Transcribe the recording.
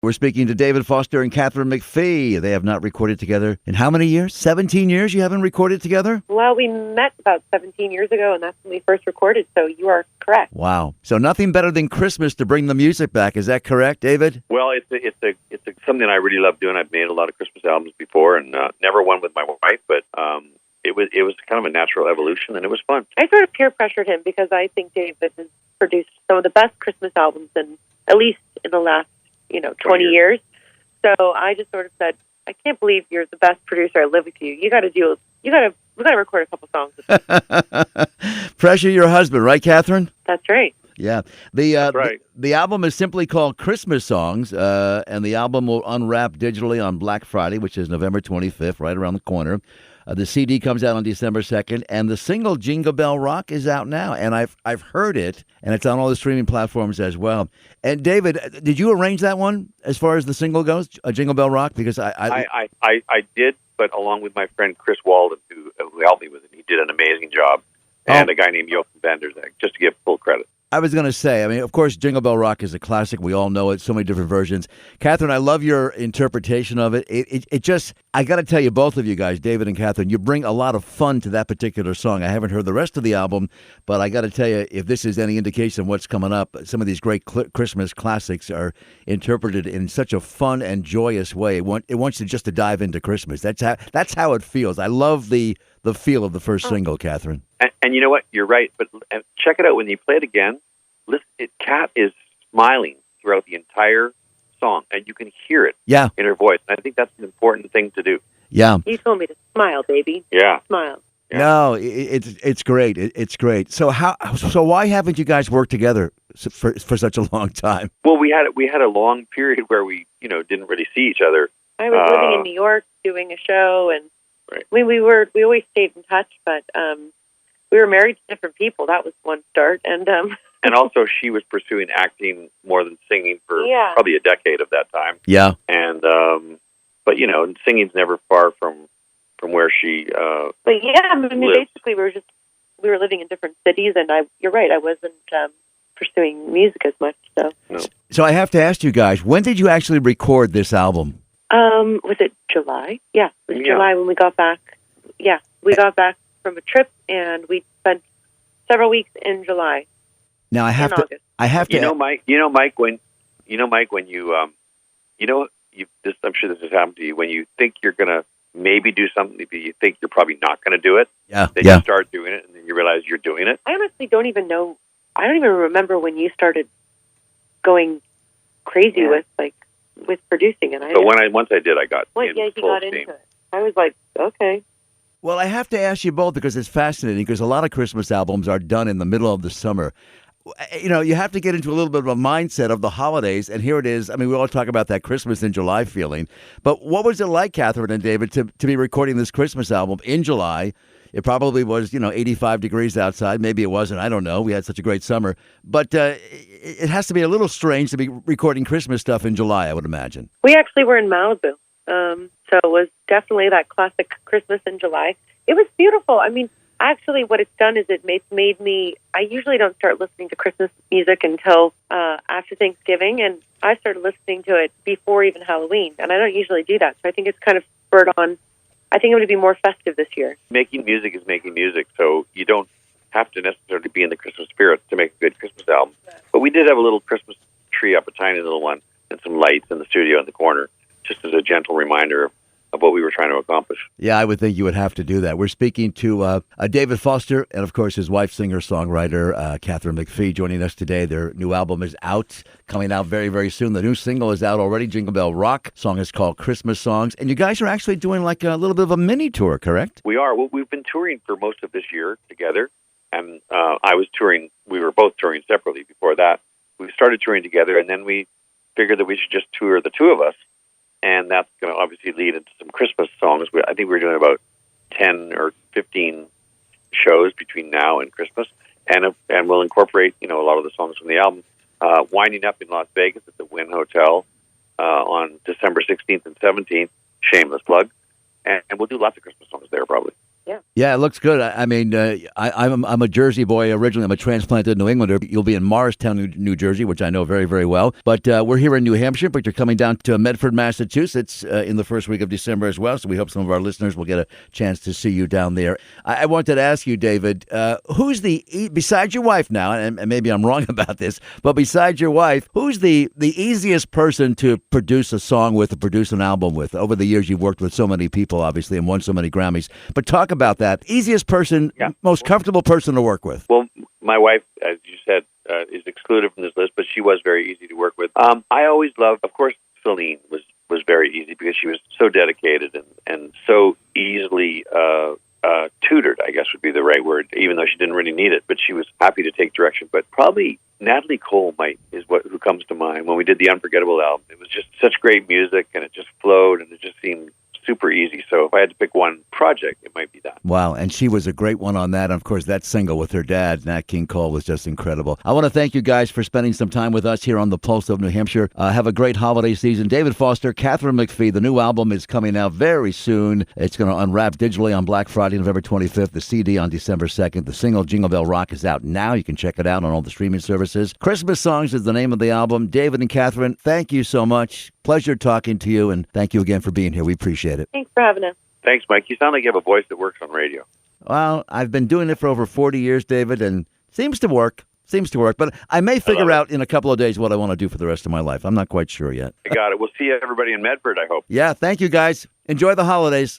We're speaking to David Foster and Katharine McPhee. They have not recorded together in how many years? 17 years you haven't recorded together? Well, we met about 17 years ago, and that's when we first recorded, so you are correct. Wow. So nothing better than Christmas to bring the music back. Is that correct, David? Well, it's something I really love doing. I've made a lot of Christmas albums before, and never one with my wife, but it was kind of a natural evolution, and it was fun. I sort of peer pressured him because I think David has produced some of the best Christmas albums, at least in the last 20 years. So I just sort of said, I can't believe you're the best producer. I live with you. We got to record a couple songs this week. Pressure your husband, right, Katharine? That's right. Yeah. That's right. The album is simply called Christmas Songs, and the album will unwrap digitally on Black Friday, which is November 25th, right around the corner. The CD comes out on December 2nd, and the single Jingle Bell Rock is out now, and I've heard it, and it's on all the streaming platforms as well. And David, did you arrange that one as far as the single goes, Jingle Bell Rock? Because I did, but along with my friend Chris Walden, who helped me with it. He did an amazing job, and a guy named Joachim Vanderzeg, just to give full credit. I was going to say, of course, Jingle Bell Rock is a classic. We all know it, so many different versions. Katharine, I love your interpretation of it. It just, I got to tell you, both of you guys, David and Katharine, you bring a lot of fun to that particular song. I haven't heard the rest of the album, but I got to tell you, if this is any indication of what's coming up, some of these great Christmas classics are interpreted in such a fun and joyous way. It wants you just to dive into Christmas. That's how it feels. I love the feel of the first single, Katharine. And you know what? You're right. But check it out when you play it again. Listen, Kat is smiling throughout the entire song, and you can hear it in her voice. And I think that's an important thing to do. Yeah. You told me to smile, baby. Yeah. Smile. Yeah. No, it's great. It's great. So why haven't you guys worked together for such a long time? Well, we had a long period where we didn't really see each other. I was living in New York doing a show, and right. we always stayed in touch, but we were married to different people. That was one start, and also she was pursuing acting more than singing for probably a decade of that time. Yeah, and but singing's never far from where she. But yeah, lives. Basically we were living in different cities, and you're right, I wasn't pursuing music as much. So, no. So I have to ask you guys, when did you actually record this album? Was it July? Yeah, it was July when we got back. Yeah, we got back from a trip, and we spent several weeks in July. Now I have to. August. I have to. Mike. When I'm sure this has happened to you. When you think you're gonna maybe do something, but you think you're probably not gonna do it. Yeah. Then you start doing it, and then you realize you're doing it. I honestly don't even know. I don't even remember when you started going crazy with producing it. But once I did, I got he got into it. I was like, okay. Well, I have to ask you both because it's fascinating because a lot of Christmas albums are done in the middle of the summer. You have to get into a little bit of a mindset of the holidays, and here it is. We all talk about that Christmas in July feeling, but what was it like, Katharine and David, to be recording this Christmas album in July? It probably was, 85 degrees outside. Maybe it wasn't. I don't know. We had such a great summer. But it has to be a little strange to be recording Christmas stuff in July, I would imagine. We actually were in Malibu. So it was definitely that classic Christmas in July. It was beautiful. Actually, what it's done is it made me, I usually don't start listening to Christmas music until after Thanksgiving, and I started listening to it before even Halloween, and I don't usually do that. So I think it's kind of spurred on. I think it would be more festive this year. Making music is making music, so you don't have to necessarily be in the Christmas spirit to make a good Christmas album. But we did have a little Christmas tree up, a tiny little one, and some lights in the studio in the corner, just as a gentle reminder of what we were trying to accomplish. Yeah, I would think you would have to do that. We're speaking to David Foster and, of course, his wife, singer-songwriter Katharine McPhee, joining us today. Their new album is out, coming out very, very soon. The new single is out already, Jingle Bell Rock. The song is called Christmas Songs. And you guys are actually doing like a little bit of a mini tour, correct? We are. Well, we've been touring for most of this year together. And I was touring. We were both touring separately before that. We started touring together, and then we figured that we should just tour the two of us. And that's going to obviously lead into some Christmas songs. I think we're doing about 10 or 15 shows between now and Christmas, and we'll incorporate a lot of the songs from the album. Winding up in Las Vegas at the Wynn Hotel on December 16th and 17th. Shameless plug, and we'll do lots of Christmas songs there probably. Yeah, it looks good. I mean, I'm a Jersey boy originally. I'm a transplanted New Englander. You'll be in Morristown, New Jersey, which I know very, very well. But we're here in New Hampshire, but you're coming down to Medford, Massachusetts in the first week of December as well. So we hope some of our listeners will get a chance to see you down there. I wanted to ask you, David, who's besides your wife now, and maybe I'm wrong about this, but besides your wife, who's the easiest person to produce a song with, to produce an album with? Over the years, you've worked with so many people, obviously, and won so many Grammys. But talk about that. Easiest person, most comfortable person to work with. Well, my wife, as you said, is excluded from this list, but she was very easy to work with. I always loved, of course, Celine was very easy because she was so dedicated and so easily tutored, I guess would be the right word, even though she didn't really need it, but she was happy to take direction. But probably Natalie Cole is who comes to mind when we did the Unforgettable album. It was just such great music, and it just flowed, and it just seemed super easy. So if I had to pick one project, it might be that. Wow, and she was a great one on that. And of course, that single with her dad, Nat King Cole, was just incredible. I want to thank you guys for spending some time with us here on the Pulse of New Hampshire. Have a great holiday season. David Foster, Katharine McPhee, the new album is coming out very soon. It's going to unwrap digitally on Black Friday, November 25th, the CD on December 2nd. The single Jingle Bell Rock is out now. You can check it out on all the streaming services. Christmas Songs is the name of the album. David and Katharine, thank you so much. Pleasure talking to you, and thank you again for being here. We appreciate it. Thanks for having us. Thanks, Mike. You sound like you have a voice that works on radio. Well, I've been doing it for over 40 years, David, and seems to work. But I may figure out in a couple of days what I want to do for the rest of my life. I'm not quite sure yet. I got it. We'll see everybody in Medford, I hope. Yeah, thank you, guys. Enjoy the holidays.